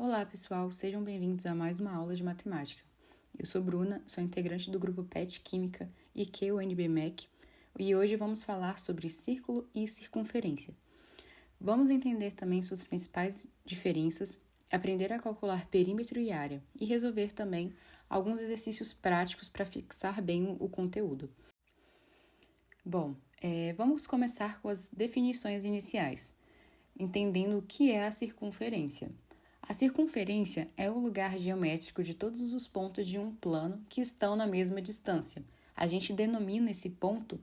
Olá, pessoal, sejam bem-vindos a mais uma aula de matemática. Eu sou Bruna, sou integrante do grupo PET Química IQ UNB-MEC e hoje vamos falar sobre círculo e circunferência. Vamos entender também suas principais diferenças, aprender a calcular perímetro e área e resolver também alguns exercícios práticos para fixar bem o conteúdo. Bom, vamos começar com as definições iniciais, entendendo o que é a circunferência. A circunferência é o lugar geométrico de todos os pontos de um plano que estão na mesma distância. A gente denomina esse ponto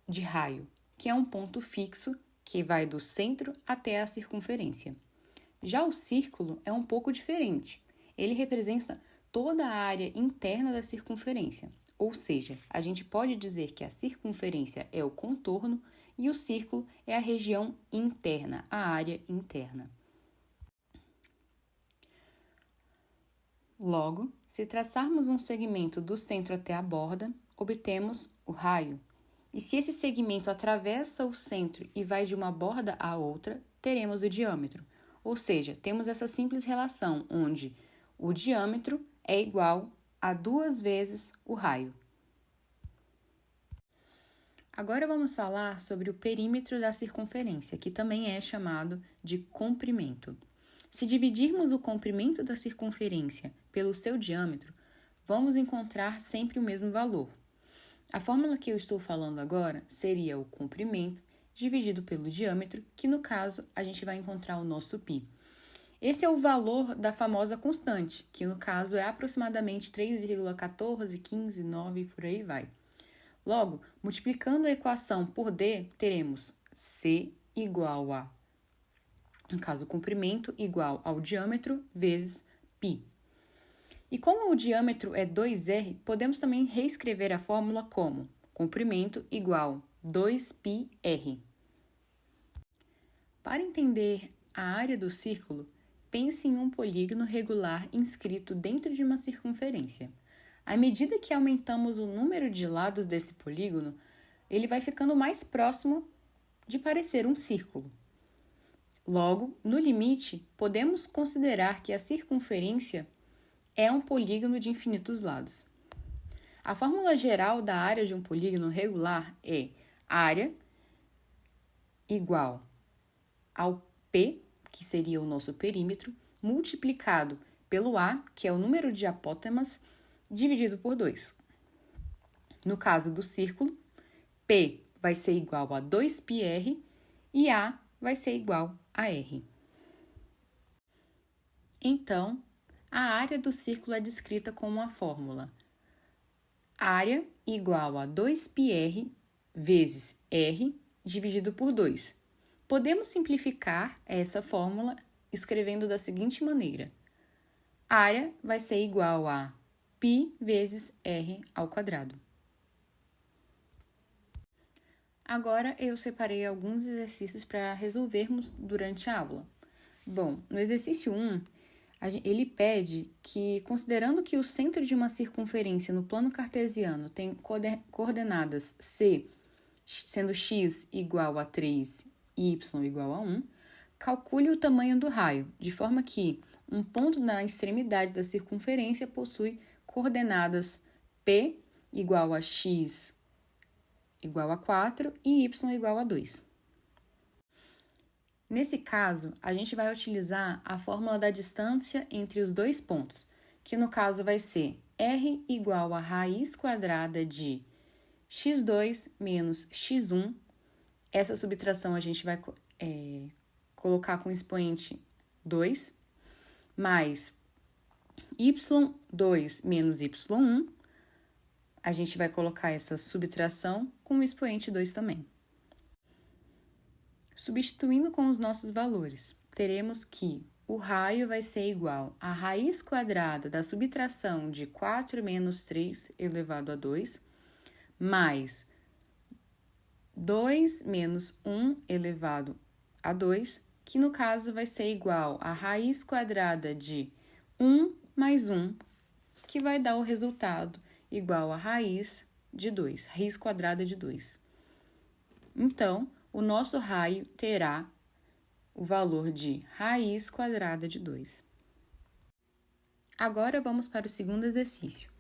de raio, que é um ponto fixo que vai do centro até a circunferência. Já o círculo é um pouco diferente. Ele representa toda a área interna da circunferência, ou seja, a gente pode dizer que a circunferência é o contorno e o círculo é a região interna, a área interna. Logo, se traçarmos um segmento do centro até a borda, obtemos o raio. E se esse segmento atravessa o centro e vai de uma borda à outra, teremos o diâmetro. Ou seja, temos essa simples relação, onde o diâmetro é igual a 2 vezes o raio. Agora vamos falar sobre o perímetro da circunferência, que também é chamado de comprimento. Se dividirmos o comprimento da circunferência pelo seu diâmetro, vamos encontrar sempre o mesmo valor. A fórmula que eu estou falando agora seria o comprimento dividido pelo diâmetro, que no caso a gente vai encontrar o nosso π. Esse é o valor da famosa constante, que no caso é aproximadamente 3,14, 15, 9 e por aí vai. Logo, multiplicando a equação por d, teremos C igual a, no caso, o comprimento igual ao diâmetro vezes π. E como o diâmetro é 2r, podemos também reescrever a fórmula como comprimento igual 2πr. Para entender a área do círculo, pense em um polígono regular inscrito dentro de uma circunferência. À medida que aumentamos o número de lados desse polígono, ele vai ficando mais próximo de parecer um círculo. Logo, no limite, podemos considerar que a circunferência é um polígono de infinitos lados. A fórmula geral da área de um polígono regular é área igual ao P, que seria o nosso perímetro, multiplicado pelo A, que é o número de apótemas, dividido por 2. No caso do círculo, P vai ser igual a 2πr e A vai ser igual a R. Então, a área do círculo é descrita com uma fórmula. Área igual a 2πr vezes R dividido por 2. Podemos simplificar essa fórmula escrevendo da seguinte maneira. Área vai ser igual a π vezes R ao quadrado. Agora eu separei alguns exercícios para resolvermos durante a aula. Bom, no exercício 1, ele pede que, considerando que o centro de uma circunferência no plano cartesiano tem coordenadas C, sendo x igual a 3 e y igual a 1, calcule o tamanho do raio, de forma que um ponto na extremidade da circunferência possui coordenadas P igual a x igual a 4 e y igual a 2. Nesse caso, a gente vai utilizar a fórmula da distância entre os dois pontos, que no caso vai ser r igual a raiz quadrada de x2 menos x1. Essa subtração a gente vai colocar com o expoente 2, mais y2 menos y1. A gente vai colocar essa subtração com o expoente 2 também. Substituindo com os nossos valores, teremos que o raio vai ser igual a raiz quadrada da subtração de 4 menos 3 elevado a 2, mais 2 menos 1 elevado a 2, que no caso vai ser igual a raiz quadrada de 1 mais 1, que vai dar o resultado igual a raiz de 2, raiz quadrada de 2. Então, o nosso raio terá o valor de raiz quadrada de 2. Agora vamos para o segundo exercício.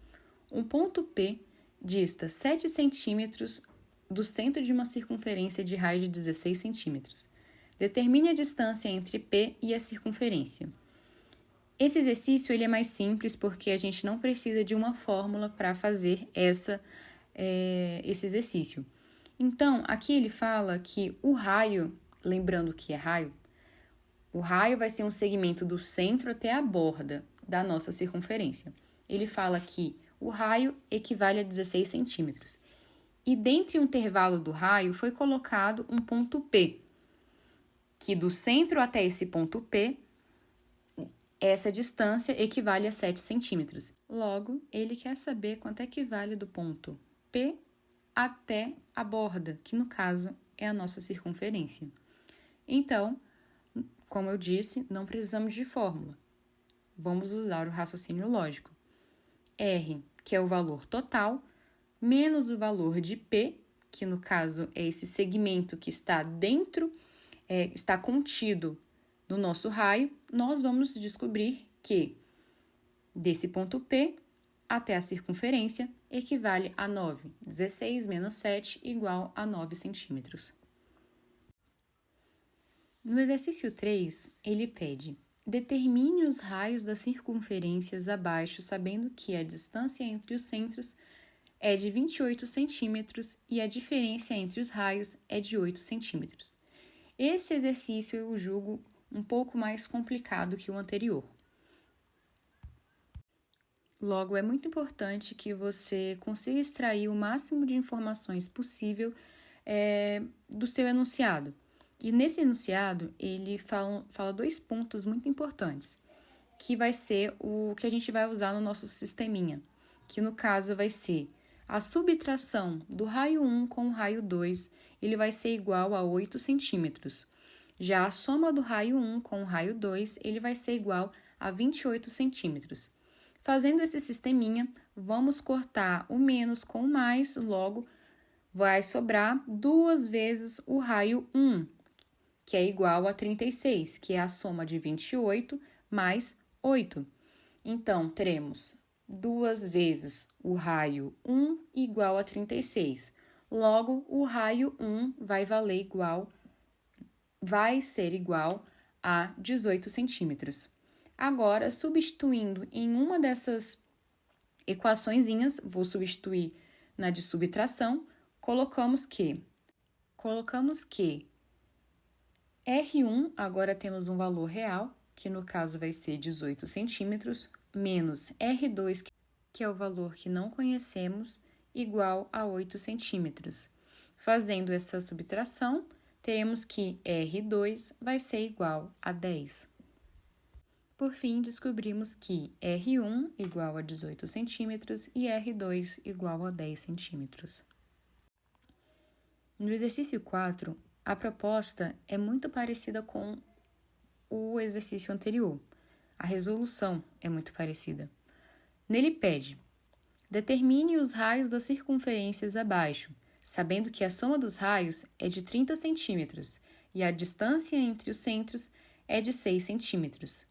Um ponto P dista 7 centímetros do centro de uma circunferência de raio de 16 centímetros. Determine a distância entre P e a circunferência. Esse exercício ele é mais simples porque a gente não precisa de uma fórmula para fazer esse exercício. Então, aqui ele fala que o raio, lembrando que é raio, o raio vai ser um segmento do centro até a borda da nossa circunferência. Ele fala que o raio equivale a 16 centímetros. E dentro do intervalo do raio foi colocado um ponto P, que do centro até esse ponto P, essa distância equivale a 7 centímetros. Logo, ele quer saber quanto equivale do ponto P até a borda, que no caso é a nossa circunferência. Então, como eu disse, não precisamos de fórmula. Vamos usar o raciocínio lógico. R, que é o valor total, menos o valor de P, que no caso é esse segmento que está está contido no nosso raio, nós vamos descobrir que desse ponto P até a circunferência equivale a 9. 16 menos 7 igual a 9 centímetros. No exercício 3, ele pede: determine os raios das circunferências abaixo, sabendo que a distância entre os centros é de 28 centímetros e a diferença entre os raios é de 8 centímetros. Esse exercício eu julgo um pouco mais complicado que o anterior. Logo, é muito importante que você consiga extrair o máximo de informações possível do seu enunciado. E nesse enunciado, ele fala 2 pontos muito importantes, que vai ser o que a gente vai usar no nosso sisteminha, que no caso vai ser a subtração do raio 1 com o raio 2, ele vai ser igual a 8 centímetros. Já a soma do raio 1 com o raio 2, ele vai ser igual a 28 centímetros. Fazendo esse sisteminha, vamos cortar o menos com o mais, logo vai sobrar 2 vezes o raio 1, que é igual a 36, que é a soma de 28 mais 8. Então, teremos 2 vezes o raio 1 igual a 36. Logo, o raio 1 vai ser igual a 18 centímetros. Agora, substituindo em uma dessas equaçõezinhas, vou substituir na de subtração, colocamos que R1, agora temos um valor real, que no caso vai ser 18 centímetros, menos R2, que é o valor que não conhecemos, igual a 8 centímetros. Fazendo essa subtração, teremos que R2 vai ser igual a 10. Por fim, descobrimos que R1 igual a 18 centímetros e R2 igual a 10 centímetros. No exercício 4, a proposta é muito parecida com o exercício anterior. A resolução é muito parecida. Nele pede: determine os raios das circunferências abaixo, sabendo que a soma dos raios é de 30 centímetros e a distância entre os centros é de 6 centímetros.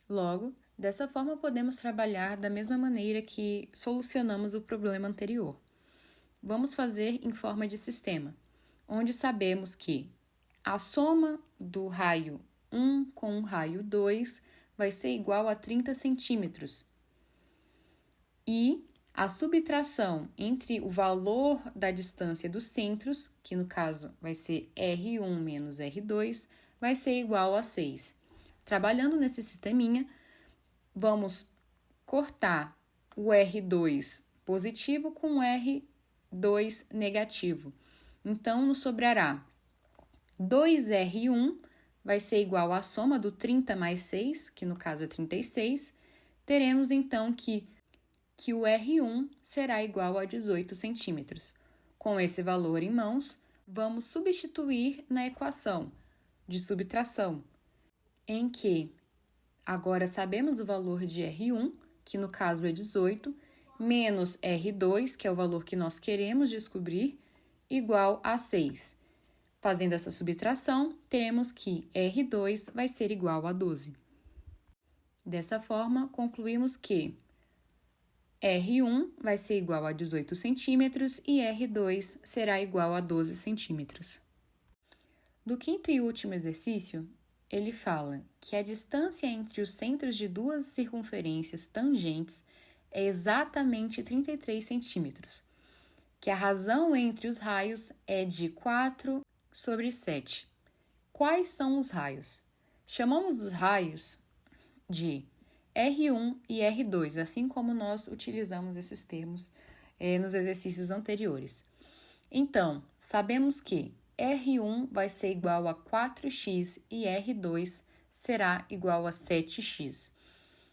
Logo, dessa forma podemos trabalhar da mesma maneira que solucionamos o problema anterior. Vamos fazer em forma de sistema, onde sabemos que a soma do raio 1 com o raio 2 vai ser igual a 30 centímetros. E a subtração entre o valor da distância dos centros, que no caso vai ser R1 menos R2, vai ser igual a 6. Trabalhando nesse sisteminha, vamos cortar o R2 positivo com o R2 negativo. Então, nos sobrará 2R1 vai ser igual à soma do 30 mais 6, que no caso é 36. Teremos então que o R1 será igual a 18 centímetros. Com esse valor em mãos, vamos substituir na equação de subtração, em que agora sabemos o valor de R1, que no caso é 18, menos R2, que é o valor que nós queremos descobrir, igual a 6. Fazendo essa subtração, teremos que R2 vai ser igual a 12. Dessa forma, concluímos que R1 vai ser igual a 18 centímetros e R2 será igual a 12 centímetros. Do quinto e último exercício, ele fala que a distância entre os centros de duas circunferências tangentes é exatamente 33 centímetros, que a razão entre os raios é de 4/7. Quais são os raios? Chamamos os raios de R1 e R2, assim como nós utilizamos esses termos nos exercícios anteriores. Então, sabemos que R1 vai ser igual a 4x e R2 será igual a 7x.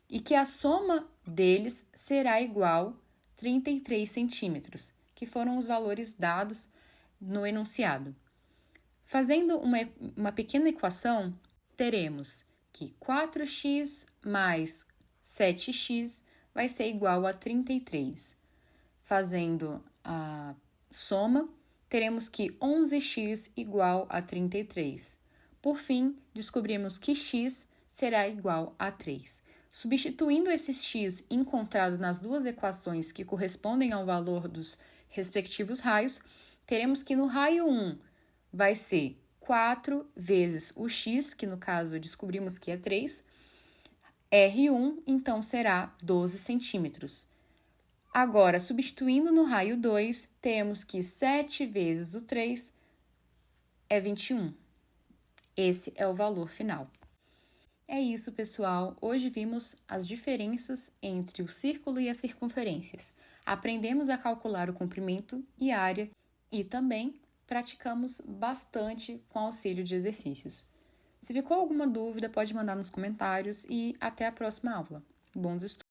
E que a soma deles será igual a 33 centímetros, que foram os valores dados no enunciado. Fazendo uma pequena equação, teremos que 4x mais 7x vai ser igual a 33. Fazendo a soma, teremos que 11x igual a 33. Por fim, descobrimos que x será igual a 3. Substituindo esse x encontrado nas duas equações que correspondem ao valor dos respectivos raios, teremos que no raio 1 vai ser 4 vezes o x, que no caso descobrimos que é 3. R1, então, será 12 centímetros. Agora, substituindo no raio 2, temos que 7 vezes o 3 é 21. Esse é o valor final. É isso, pessoal. Hoje vimos as diferenças entre o círculo e as circunferências. Aprendemos a calcular o comprimento e área e também praticamos bastante com auxílio de exercícios. Se ficou alguma dúvida, pode mandar nos comentários e até a próxima aula. Bons estudos!